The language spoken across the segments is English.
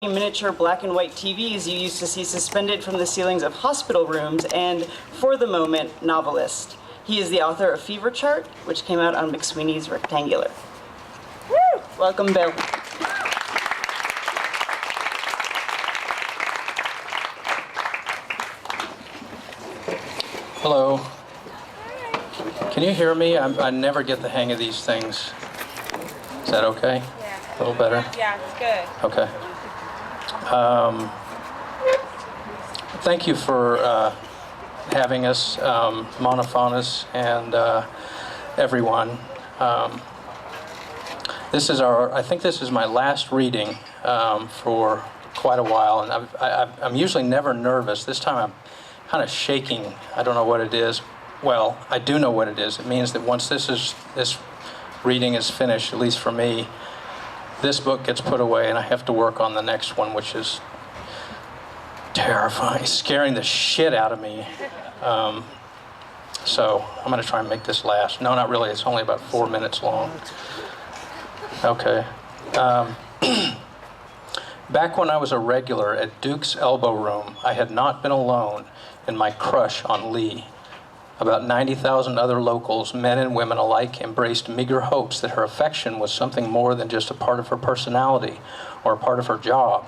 Miniature black and white TVs you used to see suspended from the ceilings of hospital rooms, and, for the moment, novelist. He is the author of Fever Chart, which came out on McSweeney's Rectangular. Woo! Welcome, Bill. Hello. Can you hear me? I never get the hang of these things. Is that okay? Yeah. A little better? Yeah, it's good. Okay. Thank you for having us, Monophonus and everyone. I think this is my last reading for quite a while, and I'm usually never nervous. This time I'm kind of shaking. I don't know what it is. Well, I do know what it is. It means that once this reading is finished, at least for me, this book gets put away and I have to work on the next one, which is terrifying, scaring the shit out of me. So I'm going to try and make this last. No, not really. It's only about 4 minutes long. Okay. Back when I was a regular at Duke's Elbow Room, I had not been alone in my crush on Lee. About 90,000 other locals, men and women alike, embraced meager hopes that her affection was something more than just a part of her personality or a part of her job,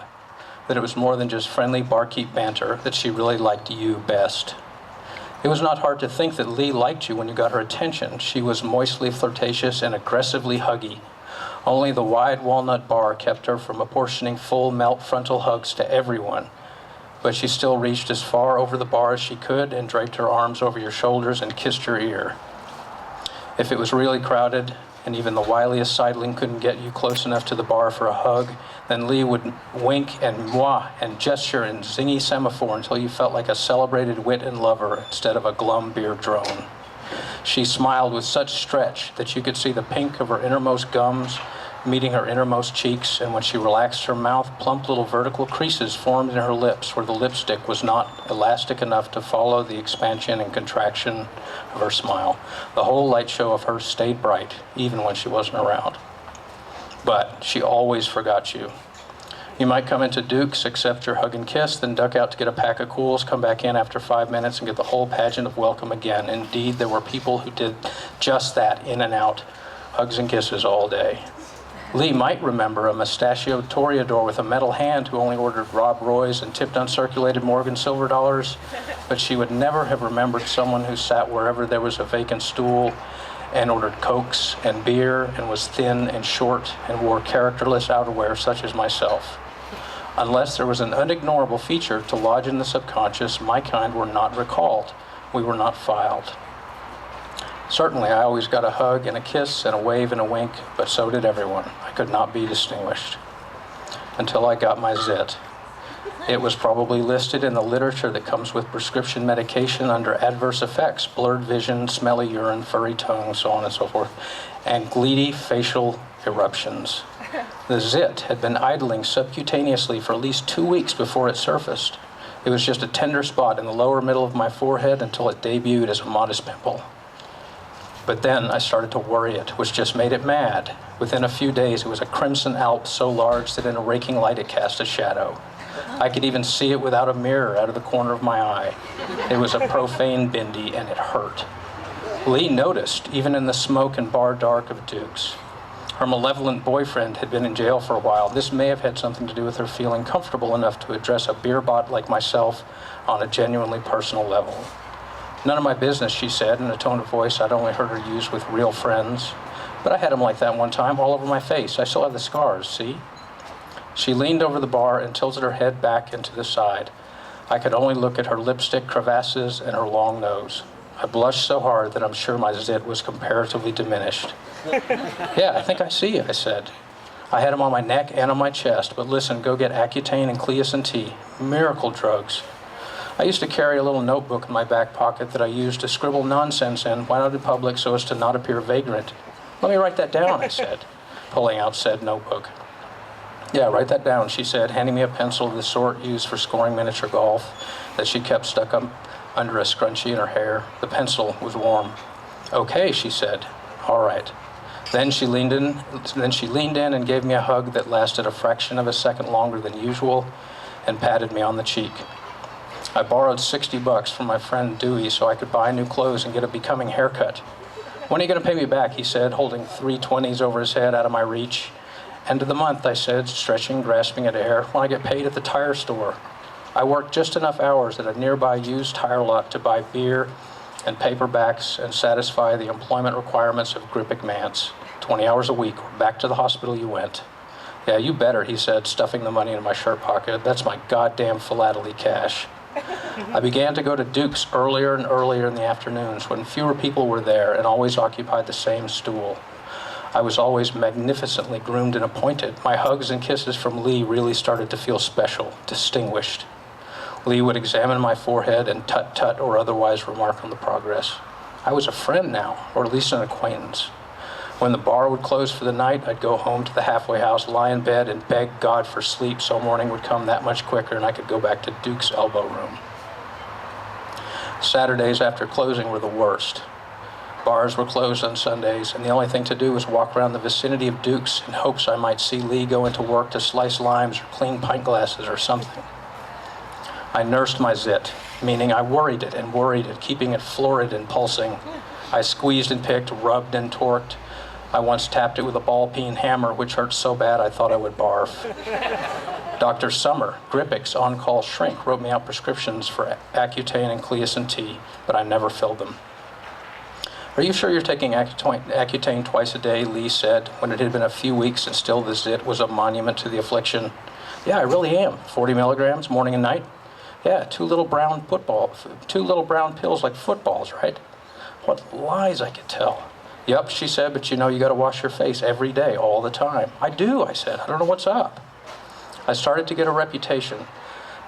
that it was more than just friendly barkeep banter, that she really liked you best. It was not hard to think that Lee liked you when you got her attention. She was moistly flirtatious and aggressively huggy. Only the wide walnut bar kept her from apportioning full melt frontal hugs to everyone. But she still reached as far over the bar as she could and draped her arms over your shoulders and kissed your ear. If it was really crowded, and even the wiliest sideling couldn't get you close enough to the bar for a hug, then Lee would wink and mwah and gesture and zingy semaphore until you felt like a celebrated wit and lover instead of a glum beer drone. She smiled with such stretch that you could see the pink of her innermost gums meeting her innermost cheeks, and when she relaxed her mouth, plump little vertical creases formed in her lips where the lipstick was not elastic enough to follow the expansion and contraction of her smile. The whole light show of her stayed bright, even when she wasn't around. But she always forgot you. You might come into Duke's, accept your hug and kiss, then duck out to get a pack of cools, come back in after 5 minutes and get the whole pageant of welcome again. Indeed, there were people who did just that, in and out, hugs and kisses all day. Lee might remember a mustachioed toreador with a metal hand who only ordered Rob Roy's and tipped uncirculated Morgan silver dollars, but she would never have remembered someone who sat wherever there was a vacant stool and ordered cokes and beer and was thin and short and wore characterless outerwear such as myself. Unless there was an unignorable feature to lodge in the subconscious, my kind were not recalled. We were not filed. Certainly, I always got a hug and a kiss and a wave and a wink, but so did everyone. I could not be distinguished. Until I got my zit. It was probably listed in the literature that comes with prescription medication under adverse effects, blurred vision, smelly urine, furry tongue, so on and so forth, and gleedy facial eruptions. The zit had been idling subcutaneously for at least 2 weeks before it surfaced. It was just a tender spot in the lower middle of my forehead until it debuted as a modest pimple. But then I started to worry it, which just made it mad. Within a few days, it was a crimson alp so large that in a raking light it cast a shadow. I could even see it without a mirror out of the corner of my eye. It was a profane bindi, and it hurt. Lee noticed, even in the smoke and bar dark of Duke's. Her malevolent boyfriend had been in jail for a while. This may have had something to do with her feeling comfortable enough to address a beer bot like myself on a genuinely personal level. None of my business, she said, in a tone of voice I'd only heard her use with real friends. But I had him like that one time, all over my face. I still have the scars, see? She leaned over the bar and tilted her head back and to the side. I could only look at her lipstick crevasses and her long nose. I blushed so hard that I'm sure my zit was comparatively diminished. Yeah, I think I see, I said. I had him on my neck and on my chest, but listen, go get Accutane and Cleocin tea. Miracle drugs. I used to carry a little notebook in my back pocket that I used to scribble nonsense in, when out in public so as to not appear vagrant. Let me write that down, I said, pulling out said notebook. Yeah, write that down, she said, handing me a pencil of the sort used for scoring miniature golf that she kept stuck up under a scrunchie in her hair. The pencil was warm. Okay, she said. All right. Then she leaned in and gave me a hug that lasted a fraction of a second longer than usual and patted me on the cheek. I borrowed $60 from my friend Dewey so I could buy new clothes and get a becoming haircut. "When are you going to pay me back?" he said, holding 3 20s over his head out of my reach. "End of the month," I said, stretching, grasping at air. "When I get paid at the tire store." I worked just enough hours at a nearby used tire lot to buy beer and paperbacks and satisfy the employment requirements of Grippick Mance. 20 hours a week, back to the hospital you went. "Yeah, you better," he said, stuffing the money in my shirt pocket. "That's my goddamn philately cash." I began to go to Duke's earlier and earlier in the afternoons when fewer people were there and always occupied the same stool. I was always magnificently groomed and appointed. My hugs and kisses from Lee really started to feel special, distinguished. Lee would examine my forehead and tut-tut or otherwise remark on the progress. I was a friend now, or at least an acquaintance. When the bar would close for the night, I'd go home to the halfway house, lie in bed, and beg God for sleep so morning would come that much quicker and I could go back to Duke's elbow room. Saturdays after closing were the worst. Bars were closed on Sundays, and the only thing to do was walk around the vicinity of Duke's in hopes I might see Lee go into work to slice limes or clean pint glasses or something. I nursed my zit, meaning I worried it, keeping it florid and pulsing. I squeezed and picked, rubbed and torqued. I once tapped it with a ball-peen hammer, which hurt so bad I thought I would barf. Dr. Summer, Grippick's on-call shrink, wrote me out prescriptions for Accutane and Cleocin T, but I never filled them. "Are you sure you're taking Accutane twice a day?" Lee said, when it had been a few weeks and still the zit was a monument to the affliction. "Yeah, I really am. 40 milligrams, morning and night?" "Yeah, two little brown pills like footballs, right?" What lies I could tell. "Yup," she said, "but you know you gotta wash your face every day, all the time." "I do," I said. "I don't know what's up." I started to get a reputation,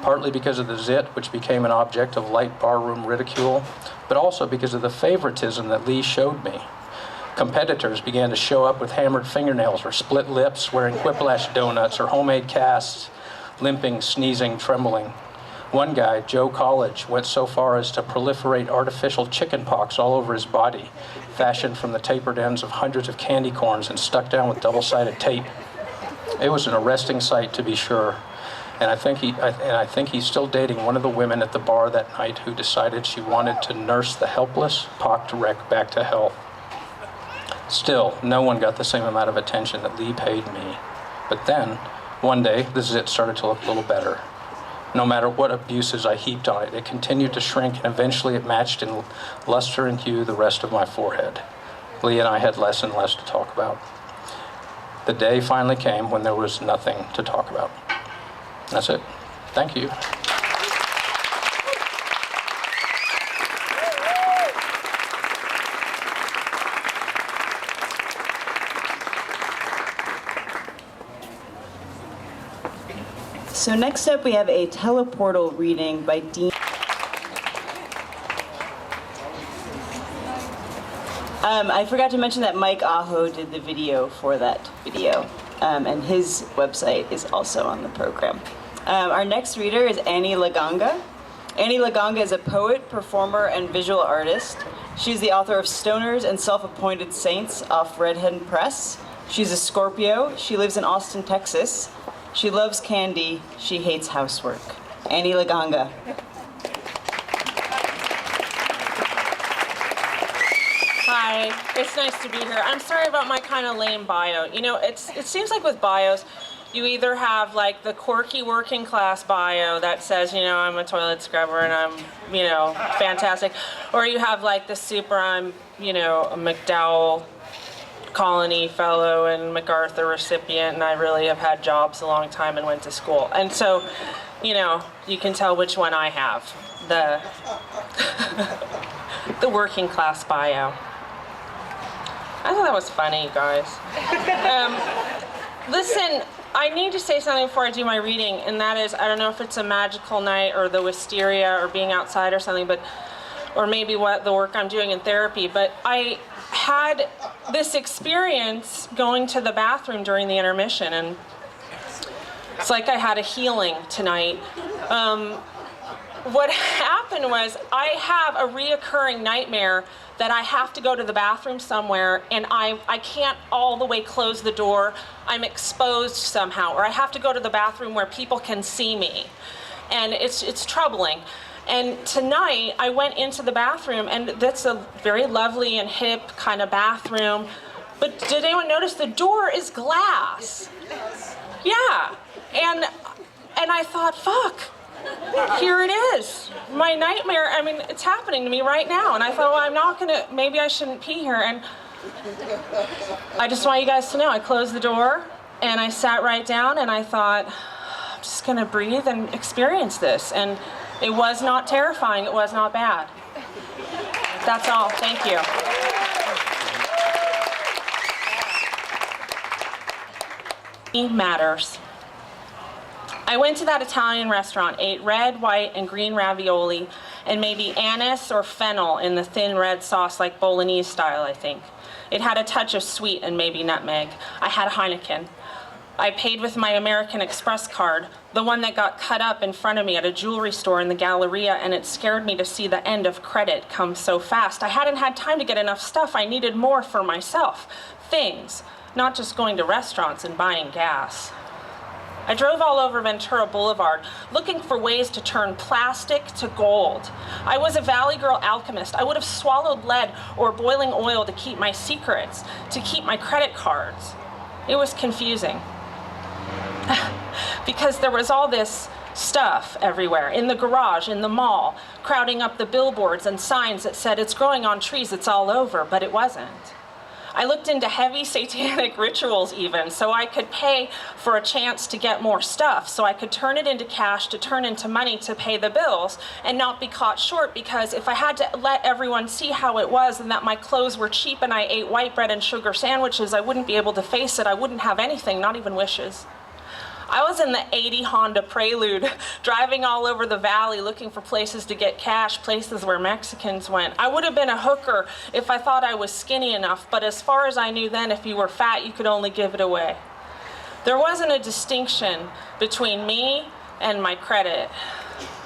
partly because of the zit, which became an object of light barroom ridicule, but also because of the favoritism that Lee showed me. Competitors began to show up with hammered fingernails or split lips, wearing whiplash donuts or homemade casts, limping, sneezing, trembling. One guy, Joe College, went so far as to proliferate artificial chicken pox all over his body, fashioned from the tapered ends of hundreds of candy corns and stuck down with double-sided tape. It was an arresting sight, to be sure, and I think he's still dating one of the women at the bar that night who decided she wanted to nurse the helpless, pocked wreck back to health. Still, no one got the same amount of attention that Lee paid me. But then, one day, the zit started to look a little better. No matter what abuses I heaped on it, it continued to shrink, and eventually it matched in luster and hue the rest of my forehead. Lee and I had less and less to talk about. The day finally came when there was nothing to talk about. That's it. Thank you. So next up we have a teleportal reading by Dean. I forgot to mention that Mike Aho did the video for that video, and his website is also on the program. Our next reader is Annie Laganga. Annie Laganga is a poet, performer, and visual artist. She's the author of Stoners and Self-Appointed Saints off Red Hen Press. She's a Scorpio. She lives in Austin, Texas. She loves candy. She hates housework. Annie Laganga. Hi, it's nice to be here. I'm sorry about my kind of lame bio. You know, it seems like with bios, you either have like the quirky working class bio that says, you know, I'm a toilet scrubber and I'm, you know, fantastic, or you have like the super, I'm, you know, a McDowell Colony Fellow and MacArthur recipient, and I really have had jobs a long time and went to school. And so, you know, you can tell which one I have, the the working class bio. I thought that was funny, you guys. Listen, I need to say something before I do my reading, and that is, I don't know if it's a magical night or the wisteria or being outside or something, but, or maybe what the work I'm doing in therapy, but I had this experience going to the bathroom during the intermission, and it's like I had a healing tonight. what happened was I have a reoccurring nightmare that I have to go to the bathroom somewhere and I can't all the way close the door. I'm exposed somehow, or I have to go to the bathroom where people can see me. And it's troubling. And tonight I went into the bathroom, and that's a very lovely and hip kind of bathroom. But did anyone notice the door is glass? Yeah. And I thought, fuck. Here it is. My nightmare, I mean, it's happening to me right now. And I thought, well, I'm not gonna, maybe I shouldn't pee here. And I just want you guys to know, I closed the door and I sat right down and I thought, I'm just gonna breathe and experience this. And it was not terrifying, it was not bad. That's all, thank you. It matters. I went to that Italian restaurant, ate red, white, and green ravioli, and maybe anise or fennel in the thin red sauce like Bolognese style, I think. It had a touch of sweet and maybe nutmeg. I had Heineken. I paid with my American Express card, the one that got cut up in front of me at a jewelry store in the Galleria, and it scared me to see the end of credit come so fast. I hadn't had time to get enough stuff. I needed more for myself. Things, not just going to restaurants and buying gas. I drove all over Ventura Boulevard, looking for ways to turn plastic to gold. I was a Valley Girl alchemist. I would have swallowed lead or boiling oil to keep my secrets, to keep my credit cards. It was confusing. Because there was all this stuff everywhere, in the garage, in the mall, crowding up the billboards and signs that said, it's growing on trees, it's all over, but it wasn't. I looked into heavy satanic rituals even, so I could pay for a chance to get more stuff, so I could turn it into cash to turn into money to pay the bills and not be caught short, because if I had to let everyone see how it was and that my clothes were cheap and I ate white bread and sugar sandwiches, I wouldn't be able to face it. I wouldn't have anything, not even wishes. I was in the '80 Honda Prelude, driving all over the valley looking for places to get cash, places where Mexicans went. I would have been a hooker if I thought I was skinny enough, but as far as I knew then, if you were fat, you could only give it away. There wasn't a distinction between me and my credit.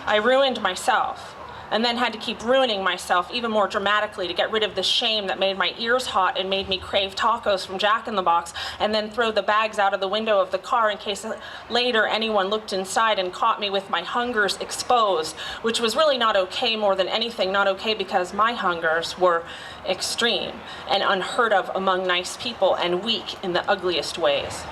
I ruined myself, and then had to keep ruining myself even more dramatically to get rid of the shame that made my ears hot and made me crave tacos from Jack in the Box, and then throw the bags out of the window of the car in case later anyone looked inside and caught me with my hungers exposed, which was really not okay, more than anything not okay, because my hungers were extreme and unheard of among nice people and weak in the ugliest ways.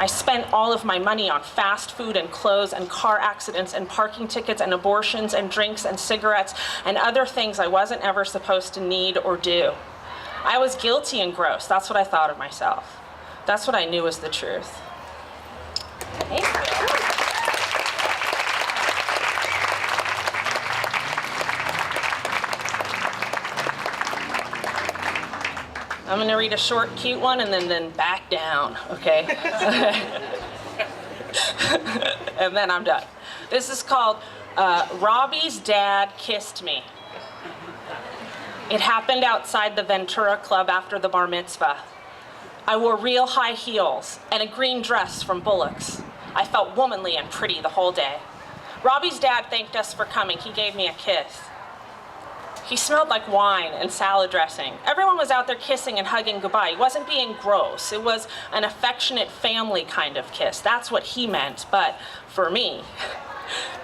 I spent all of my money on fast food and clothes and car accidents and parking tickets and abortions and drinks and cigarettes and other things I wasn't ever supposed to need or do. I was guilty and gross. That's what I thought of myself. That's what I knew was the truth. Thank you. I'm going to read a short, cute one and then back down, okay? And then I'm done. This is called Robbie's Dad Kissed Me. It happened outside the Ventura Club after the bar mitzvah. I wore real high heels and a green dress from Bullock's. I felt womanly and pretty the whole day. Robbie's dad thanked us for coming. He gave me a kiss. He smelled like wine and salad dressing. Everyone was out there kissing and hugging goodbye. He wasn't being gross. It was an affectionate family kind of kiss. That's what he meant. But for me,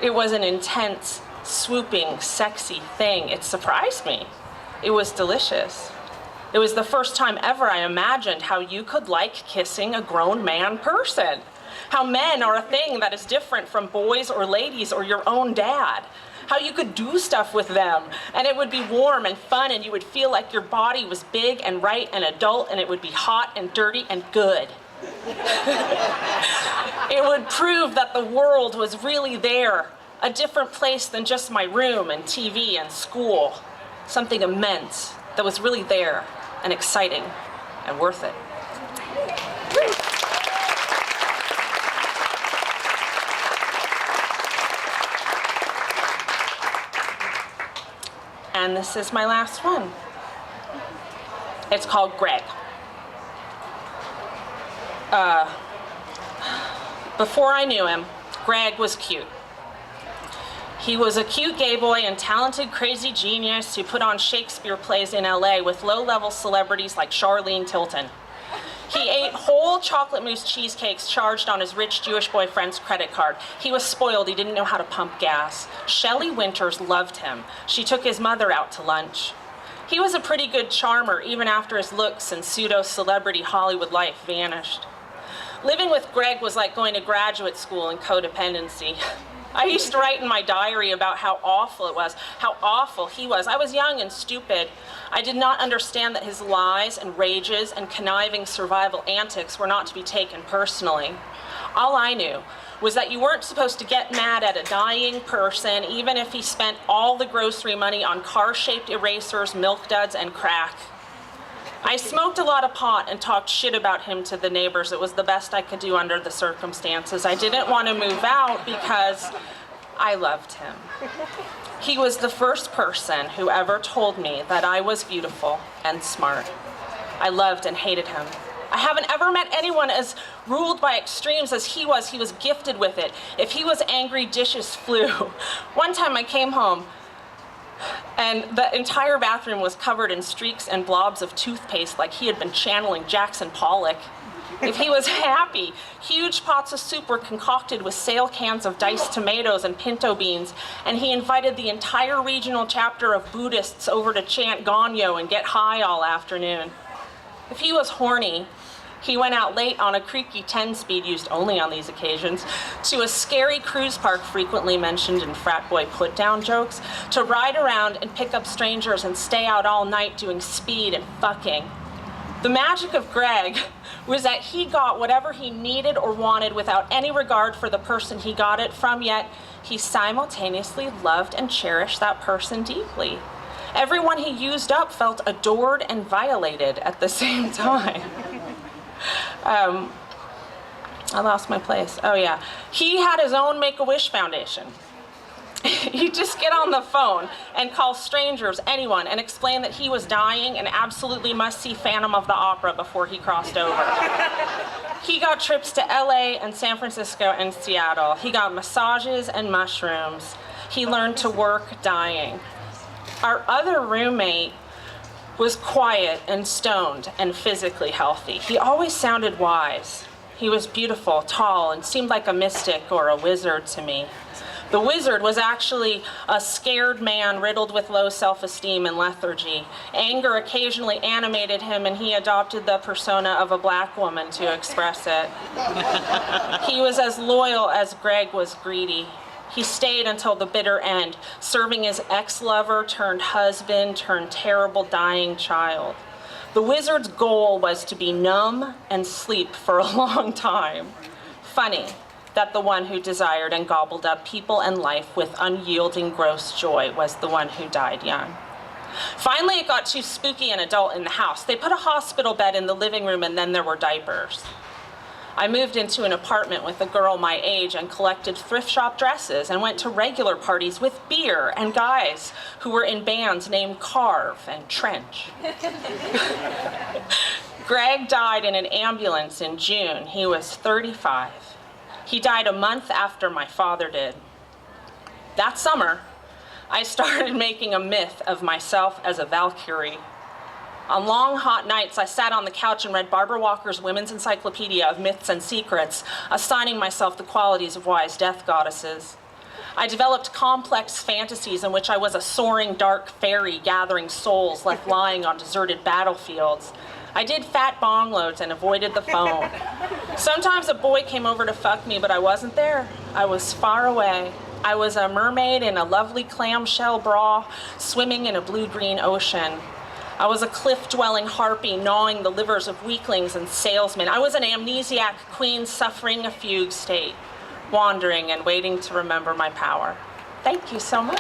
it was an intense, swooping, sexy thing. It surprised me. It was delicious. It was the first time ever I imagined how you could like kissing a grown man person. How men are a thing that is different from boys or ladies or your own dad. How you could do stuff with them, and it would be warm and fun, and you would feel like your body was big and right and adult, and it would be hot and dirty and good. It would prove that the world was really there, a different place than just my room and TV and school. Something immense that was really there and exciting and worth it. And this is my last one. It's called Greg. Before I knew him, Greg was cute. He was a cute gay boy and talented crazy genius who put on Shakespeare plays in LA with low-level celebrities like Charlene Tilton. He ate whole chocolate mousse cheesecakes charged on his rich Jewish boyfriend's credit card. He was spoiled, he didn't know how to pump gas. Shelley Winters loved him. She took his mother out to lunch. He was a pretty good charmer even after his looks and pseudo-celebrity Hollywood life vanished. Living with Greg was like going to graduate school in codependency. I used to write in my diary about how awful it was, how awful he was. I was young and stupid. I did not understand that his lies and rages and conniving survival antics were not to be taken personally. All I knew was that you weren't supposed to get mad at a dying person, even if he spent all the grocery money on car-shaped erasers, milk duds, and crack. I smoked a lot of pot and talked shit about him to the neighbors. It was the best I could do under the circumstances. I didn't want to move out because I loved him. He was the first person who ever told me that I was beautiful and smart. I loved and hated him. I haven't ever met anyone as ruled by extremes as he was. He was gifted with it. If he was angry, dishes flew. One time I came home and the entire bathroom was covered in streaks and blobs of toothpaste like he had been channeling Jackson Pollock. If he was happy, huge pots of soup were concocted with sail cans of diced tomatoes and pinto beans, and he invited the entire regional chapter of Buddhists over to chant Ganyo and get high all afternoon. If he was horny, he went out late on a creaky 10-speed used only on these occasions, to a scary cruise park frequently mentioned in frat boy put-down jokes, to ride around and pick up strangers and stay out all night doing speed and fucking. The magic of Greg was that he got whatever he needed or wanted without any regard for the person he got it from, yet he simultaneously loved and cherished that person deeply. Everyone he used up felt adored and violated at the same time. I lost my place. Oh yeah. He had his own Make-A-Wish Foundation. He'd just get on the phone and call strangers, anyone, and explain that he was dying and absolutely must see Phantom of the Opera before he crossed over. He got trips to LA and San Francisco and Seattle. He got massages and mushrooms. He learned to work dying. Our other roommate was quiet and stoned and physically healthy. He always sounded wise. He was beautiful, tall, and seemed like a mystic or a wizard to me. The wizard was actually a scared man riddled with low self-esteem and lethargy. Anger occasionally animated him, and he adopted the persona of a black woman to express it. He was as loyal as Greg was greedy. He stayed until the bitter end, serving his ex-lover turned husband turned terrible dying child. The wizard's goal was to be numb and sleep for a long time. Funny that the one who desired and gobbled up people and life with unyielding gross joy was the one who died young. Finally, it got too spooky and adult in the house. They put a hospital bed in the living room, and then there were diapers. I moved into an apartment with a girl my age and collected thrift shop dresses and went to regular parties with beer and guys who were in bands named Carve and Trench. Greg died in an ambulance in June. He was 35. He died a month after my father did. That summer, I started making a myth of myself as a Valkyrie. On long, hot nights, I sat on the couch and read Barbara Walker's Women's Encyclopedia of Myths and Secrets, assigning myself the qualities of wise death goddesses. I developed complex fantasies in which I was a soaring dark fairy gathering souls left lying on deserted battlefields. I did fat bong loads and avoided the phone. Sometimes a boy came over to fuck me, but I wasn't there. I was far away. I was a mermaid in a lovely clamshell bra, swimming in a blue-green ocean. I was a cliff-dwelling harpy gnawing the livers of weaklings and salesmen. I was an amnesiac queen suffering a fugue state, wandering and waiting to remember my power. Thank you so much.